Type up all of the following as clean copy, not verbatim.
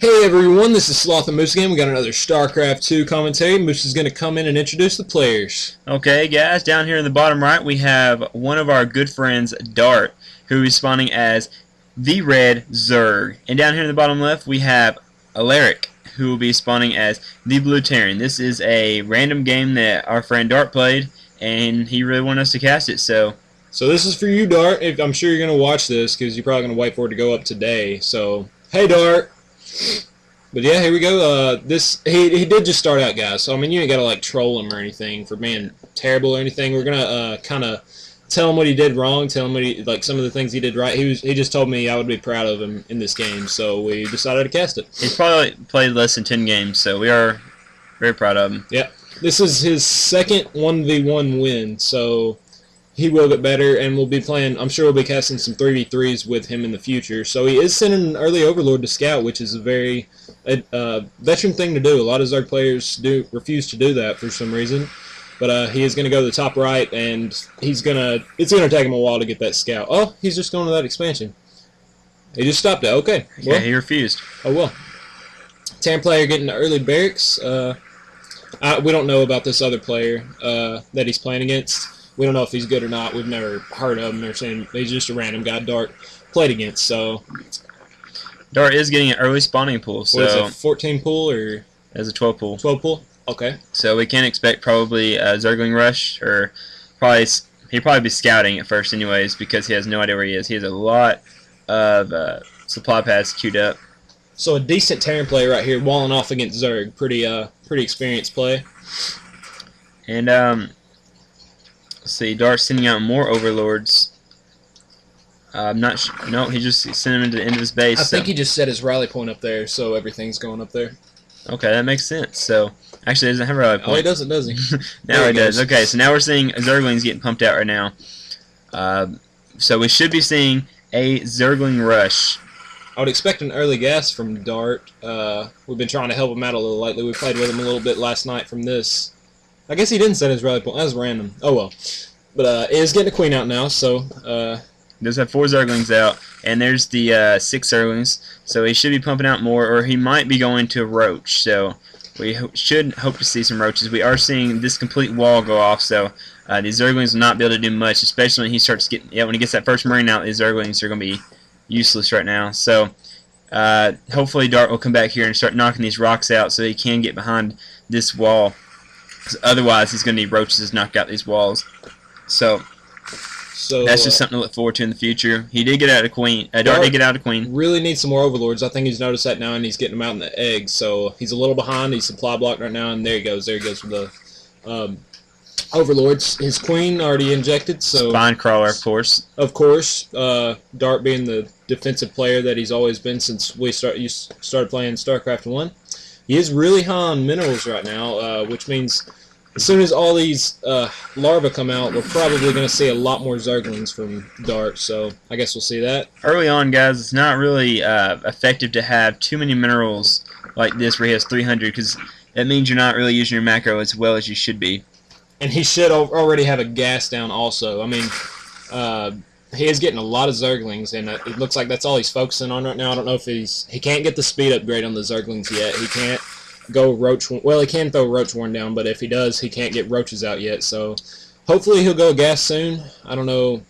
Hey everyone, this is Sloth and Moose again. We got another Starcraft 2 commentary. Moose is going to come in and introduce the players. Okay, guys, down here in the bottom right, we have one of our good friends, Dart, who is spawning as the Red Zerg. And down here in the bottom left, we have Alaric, who will be spawning as the Blue Terran. This is a random game that our friend Dart played, and he really wanted us to cast it, so this is for you, Dart. I'm sure you're going to watch this because you're probably going to wait for it to go up today. So, hey, Dart. But yeah, here we go. He did just start out, guys. So I mean, you ain't gotta like troll him or anything for being terrible or anything. We're gonna kind of tell him what he did wrong, tell him what he some of the things he did right. He just told me I would be proud of him in this game, so we decided to cast it. He's probably played less than 10 games, so we are very proud of him. Yeah, this is his second 1v1 win, so he will get better, and we'll be playing. I'm sure we'll be casting some 3v3s with him in the future. So he is sending an early Overlord to scout, which is a very veteran thing to do. A lot of Zerg players refuse to do that for some reason. But he is going to go to the top right, and it's going to take him a while to get that scout. Oh, he's just going to that expansion. He just stopped it. Okay. Well, yeah, he refused. Oh, well. Terran player getting the early barracks. We don't know about this other player that he's playing against. We don't know if he's good or not. We've never heard of him or seen him. He's just a random guy Dart played against. So Dart is getting an early spawning pool. So what is it, 14 pool or? As a 12 pool. 12 pool? Okay. So we can expect probably a Zergling rush, or he'll probably be scouting at first anyways because he has no idea where he is. He has a lot of supply pads queued up. So a decent Terran play right here, walling off against Zerg. Pretty experienced play. And let's see, Dart's sending out more Overlords. I'm not sure. No, he just sent him into the end of his base. I think he just set his rally point up there, so everything's going up there. Okay, that makes sense. So, actually, he doesn't have a rally point. Oh, he doesn't, does he? Now he does. Okay, so now we're seeing Zerglings getting pumped out right now. So we should be seeing a Zergling rush. I would expect an early gas from Dart. We've been trying to help him out a little lately. We played with him a little bit last night from this. I guess he didn't set his rally point. That was random. Oh well. But he is getting a queen out now, so he does have 4 Zerglings out, and there's the 6 Zerglings. So he should be pumping out more, or he might be going to Roach. So we should hope to see some Roaches. We are seeing this complete wall go off, so these Zerglings will not be able to do much, especially when he starts getting when he gets that first Marine out. These Zerglings are going to be useless right now. So hopefully Dart will come back here and start knocking these rocks out so he can get behind this wall. Otherwise, he's going to need Roaches to knock out these walls. So that's just something to look forward to in the future. He did get out of Queen. Dart did get out of Queen. Really needs some more Overlords. I think he's noticed that now, and he's getting them out in the eggs. So he's a little behind. He's supply blocked right now, and there he goes. There he goes with the Overlords. His Queen already injected. So Spine Crawler, of course. Of course. Dart being the defensive player that he's always been since we started playing StarCraft 1. He is really high on minerals right now, which means as soon as all these larvae come out, we're probably going to see a lot more Zerglings from Dart, so I guess we'll see that. Early on, guys, it's not really effective to have too many minerals like this where he has 300, because that means you're not really using your macro as well as you should be. And he should already have a gas down also. I mean, he is getting a lot of Zerglings, and it looks like that's all he's focusing on right now. I don't know if he can't get the speed upgrade on the Zerglings yet. He can't go Roach. Well, he can throw Roach Warren down, but if he does, he can't get Roaches out yet. So hopefully he'll go gas soon. I don't know.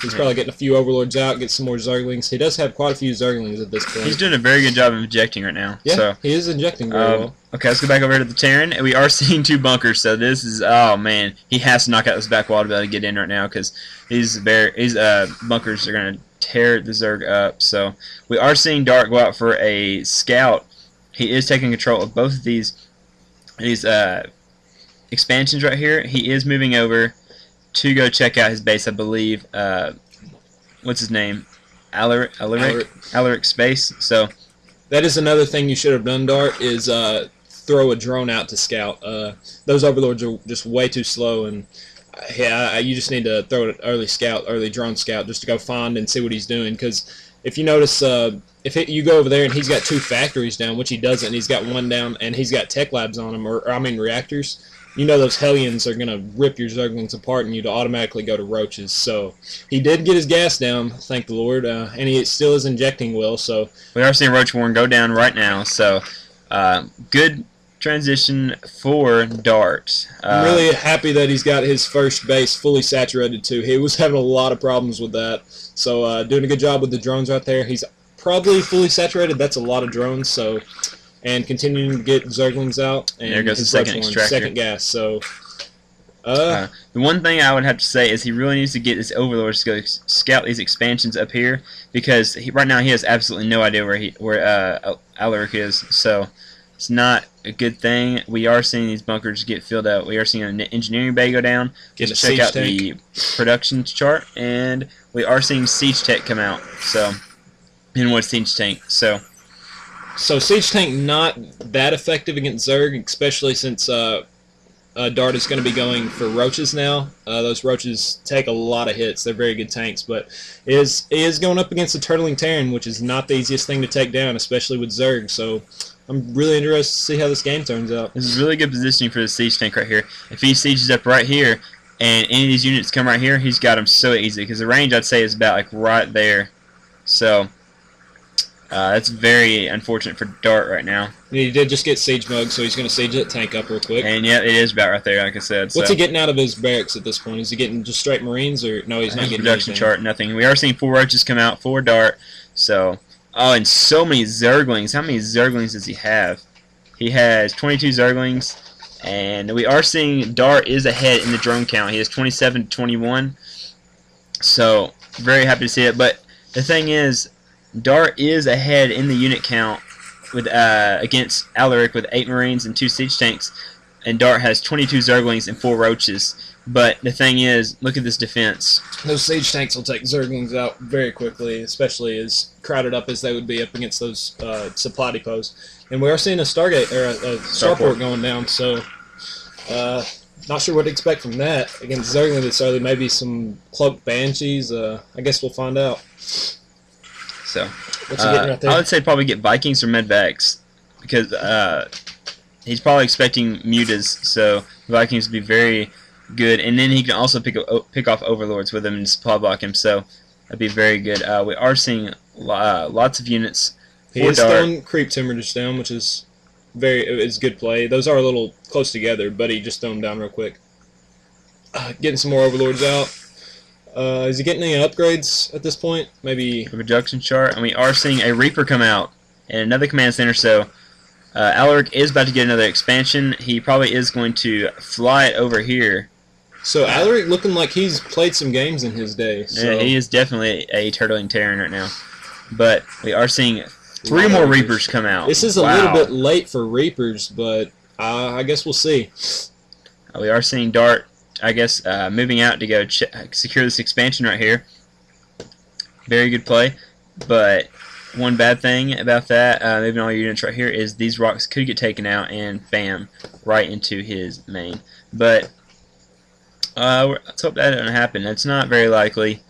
He's probably getting a few Overlords out, get some more Zerglings. He does have quite a few Zerglings at this point. He's doing a very good job of injecting right now. Yeah, so, he is injecting very well. Okay, let's go back over to the Terran. We are seeing 2 bunkers, so this is, oh man, he has to knock out this back wall to be able to get in right now because these bunkers are going to tear the Zerg up. So we are seeing Dart go out for a scout. He is taking control of both of these expansions right here. He is moving over to go check out his base, I believe. What's his name? Alaric's base. So that is another thing you should have done, Dart, is throw a drone out to scout. Those Overlords are just way too slow, and yeah, you just need to throw an early drone scout just to go find and see what he's doing. Because if you notice, you go over there and he's got 2 factories down, which he doesn't, and he's got 1 down, and he's got tech labs on him, or I mean reactors. you know those Hellions are going to rip your Zerglings apart and you'd automatically go to roaches. So he did get his gas down, thank the Lord, and he still is injecting well. So we are seeing Roach Warren go down right now. So good transition for Dart. I'm really happy that he's got his first base fully saturated too. He was having a lot of problems with that. So doing a good job with the drones right there. He's probably fully saturated. That's a lot of drones. So. And continuing to get Zerglings out. And there goes the second extractor. Second gas. So, the one thing I would have to say is he really needs to get his overlords to go scout these expansions up here, because right now he has absolutely no idea where Alaric is. So it's not a good thing. We are seeing these bunkers get filled out. We are seeing an engineering bay go down. Get check out the production chart, and we are seeing siege tech come out. So, in what siege tank? So Siege Tank not that effective against Zerg, especially since Dart is going to be going for Roaches now. Those Roaches take a lot of hits. They're very good tanks, but it is going up against the Turtling Terran, which is not the easiest thing to take down, especially with Zerg. So I'm really interested to see how this game turns out. This is really good positioning for the Siege Tank right here. If he sieges up right here, and any of these units come right here, he's got them so easy, because the range, I'd say, is about like right there. So that's very unfortunate for Dart right now. He did just get siege mugged, so he's going to siege that tank up real quick. And yeah, it is about right there, like I said. What's he getting out of his barracks at this point? Is he getting just straight Marines, or no? He's not getting production anything. Chart, nothing. We are seeing 4 Roaches come out, 4 Dart. So, oh, and so many Zerglings. How many Zerglings does he have? He has 22 Zerglings, and we are seeing Dart is ahead in the drone count. He has 27 to 21. So, very happy to see it. But the thing is, Dart is ahead in the unit count with against Alaric with 8 Marines and 2 siege tanks, and Dart has 22 Zerglings and 4 Roaches. But the thing is, look at this defense. Those siege tanks will take Zerglings out very quickly, especially as crowded up as they would be up against those supply depots. And we are seeing a Stargate or a Starport going down, so not sure what to expect from that against Zergling this early. Maybe some cloaked Banshees. I guess we'll find out. So, what's he getting right there? I would say probably get Vikings or Medvacs, because he's probably expecting Mutas, so Vikings would be very good. And then he can also pick off Overlords with him and supply block him, so that'd be very good. We are seeing lots of units. He is throwing creep timbers down, which is it's good play. Those are a little close together, but he just threw them down real quick. Getting some more Overlords out. Is he getting any upgrades at this point? Maybe a production chart, and we are seeing a Reaper come out and another command center. So Alaric is about to get another expansion. He probably is going to fly it over here. So Alaric looking like he's played some games in his day. So. Yeah, he is definitely a Turtling Terran right now. But we are seeing 3 more Reapers come out. This is a little bit late for Reapers, but I guess we'll see. We are seeing Dart, I guess, moving out to go secure this expansion right here. Very good play, but one bad thing about that, moving all your units right here, is these rocks could get taken out and bam, right into his main. But let's hope that doesn't happen. It's not very likely,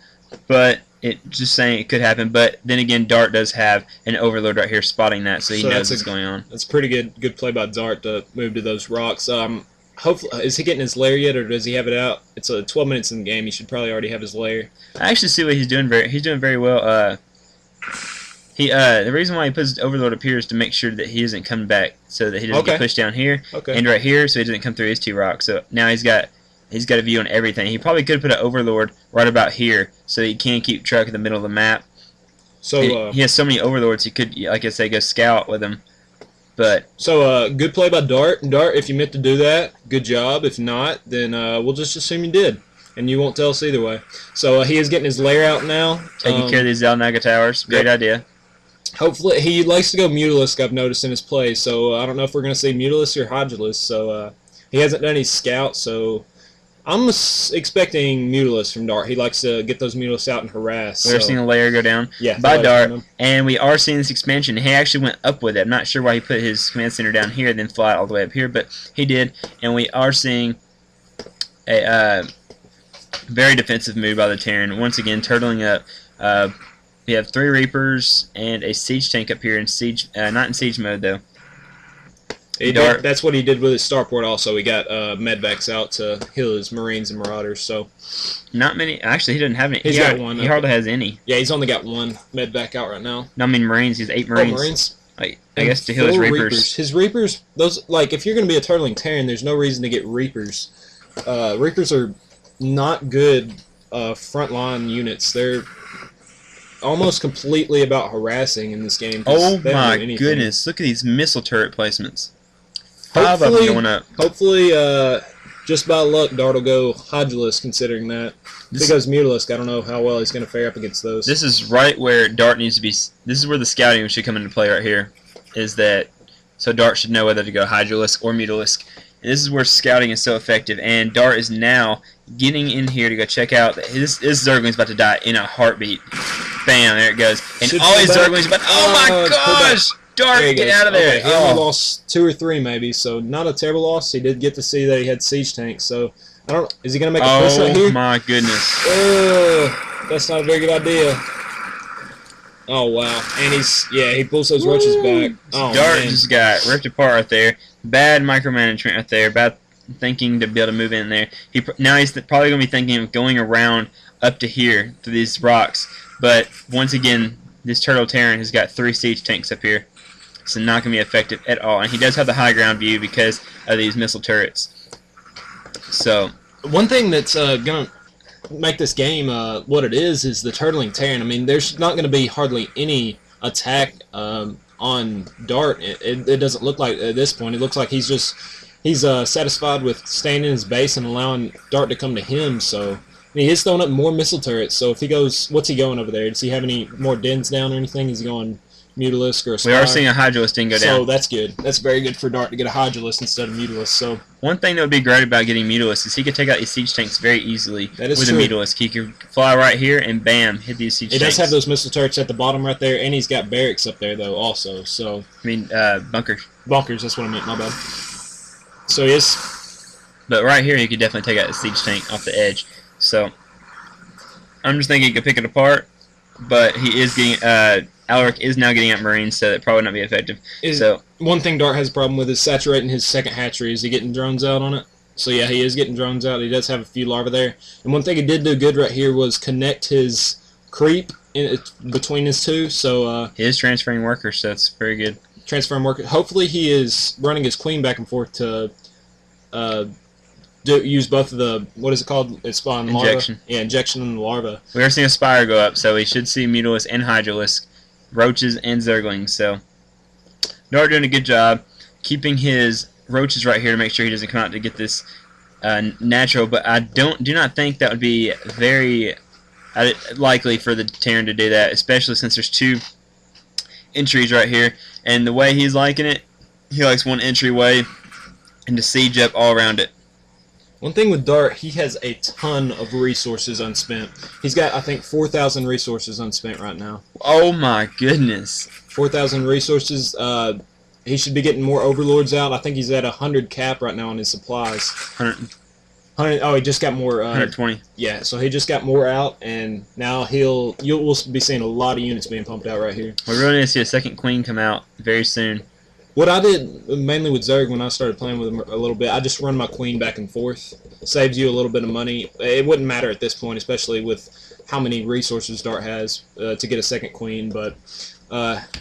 but just saying it could happen. But then again, Dart does have an Overlord right here spotting that, so he knows what's going on. That's pretty good play by Dart to move to those rocks. Hopefully, is he getting his lair yet, or does he have it out? It's 12 minutes in the game. He should probably already have his lair. I actually see what he's doing. He's doing very well. The reason why he puts Overlord up here is to make sure that he isn't coming back, so that he doesn't get pushed down here and right here, so he doesn't come through his 2 rocks. So now he's got a view on everything. He probably could put an Overlord right about here, so he can keep track of the middle of the map. So he has so many Overlords, he could, like I say, go scout with them. But good play by Dart. Dart, if you meant to do that, good job. If not, then we'll just assume you did, and you won't tell us either way. So he is getting his lair out now. Taking care of these Zalnaga towers. Great idea. Hopefully, he likes to go Mutalisk, I've noticed in his play. So I don't know if we're going to see Mutalisk or Hodulus. So he hasn't done any scouts, so I'm expecting Mutalisk from Dart. He likes to get those Mutalisks out and harass. We're seeing a layer go down by Dart, and we are seeing this expansion. He actually went up with it. I'm not sure why he put his command center down here, then fly it all the way up here, but he did. And we are seeing a very defensive move by the Terran. Once again, turtling up. We have 3 Reapers and a siege tank up here in siege, not in siege mode though. That's what he did with his starport also. He got medvacs out to heal his Marines and Marauders. So not many. Actually, he doesn't have any. He's got one. He hardly has any. Yeah, he's only got one medvac out right now. No, I mean Marines. He's 8 Marines. Oh, Marines. I guess to heal his Reapers. His Reapers, those, like, if you're going to be a turtling Terran, there's no reason to get Reapers. Reapers are not good frontline units. They're almost completely about harassing in this game. Oh my goodness! Look at these missile turret placements. 5 of them going up. Hopefully, just by luck, Dart will go Hydralisk, considering that. If he goes Mutalisk, I don't know how well he's going to fare up against those. This is right where Dart needs to be. This is where the scouting should come into play right here. Is that so Dart should know whether to go Hydralisk or Mutalisk. And this is where scouting is so effective. And Dart is now getting in here to go check out. This Zergling's about to die in a heartbeat. Bam, there it goes. And all these Zerglings, but oh my gosh! Dart, get out of there! Okay, he only lost 2 or 3 maybe, so not a terrible loss. He did get to see that he had siege tanks, so I don't. Is he gonna make a push right here? Oh my goodness! That's not a very good idea. Oh wow, and he pulls those roaches back. Oh, Dart man. just got ripped apart right there. Bad micromanagement right there. Bad thinking to be able to move in there. Now he's probably gonna be thinking of going around up to here to these rocks, but once again, this Turtle Terran has got 3 siege tanks up here. So not going to be effective at all. And he does have the high ground view because of these missile turrets. So one thing that's going to make this game what it is the Turtling Terran. I mean, there's not going to be hardly any attack on Dart. It doesn't look like at this point. It looks like he's satisfied with staying in his base and allowing Dart to come to him. So he is throwing up more missile turrets. So if he goes, what's he going over there? Does he have any more dens down or anything? Is he going Mutalisk or a Spire? We are seeing a Hydralisk go down. So that's good. That's very good for Dart to get a Hydralisk instead of Mutalisk. So one thing that would be great about getting Mutalisk is he could take out these siege tanks very easily with true. a Mutalisk. He could fly right here and bam, hit these siege tanks. He does have those missile turrets at the bottom right there, and he's got barracks up there though also. So I mean bunkers. Bunkers, that's what I meant. My bad. So yes. But right here, he could definitely take out the siege tank off the edge. So I'm just thinking he could pick it apart, but he is getting Alaric is now getting out Marines, so that probably not be effective. So one thing Dart has a problem with is saturating his second hatchery. Is he getting drones out on it? So yeah, he is getting drones out. He does have a few larvae there. And one thing he did do good right here was connect his creep between his two. So he is transferring workers, so that's very good. Transferring workers. Hopefully he is running his queen back and forth to use both of the, what is it called? It's spawn injection. Larva. Yeah, injection on the larva. We are seeing a Spire go up, so we should see Mutalisk and Hydralisk, Roaches and Zerglings. So Dart doing a good job keeping his Roaches right here to make sure he doesn't come out to get this natural. But I do not think that would be very likely for the Terran to do that, especially since there's 2 entries right here. And the way he's liking it, he likes one entryway and to siege up all around it. One thing with Dart, he has a ton of resources unspent. He's got, I think, 4,000 resources unspent right now. Oh my goodness. 4,000 resources. He should be getting more overlords out. I think he's at 100 cap right now on his supplies. 100. Oh, he just got more. 120. Yeah, so he just got more out, and now we'll be seeing a lot of units being pumped out right here. We're really going to see a second queen come out very soon. What I did mainly with Zerg when I started playing with him a little bit, I just run my queen back and forth. Saves you a little bit of money. It wouldn't matter at this point, especially with how many resources Dart has to get a second queen, but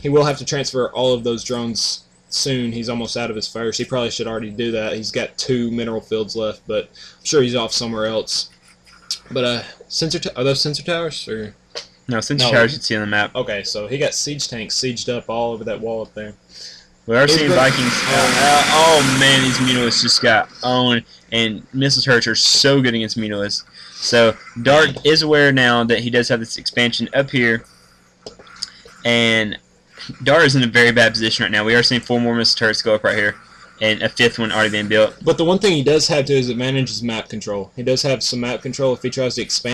he will have to transfer all of those drones soon. He's almost out of his first. He probably should already do that. He's got 2 mineral fields left, but I'm sure he's off somewhere else. But are those sensor towers? Or no, sensor towers you can see on the map. Okay, so he got siege tanks sieged up all over that wall up there. We are seeing Vikings. Oh man, these Mutalisks just got owned, and missile turrets are so good against Mutalisks. So Dart is aware now that he does have this expansion up here, and Dart is in a very bad position right now. We are seeing 4 more missile turrets go up right here, and a 5th one already being built. But the one thing he does have to his advantage is map control. He does have some map control if he tries to expand.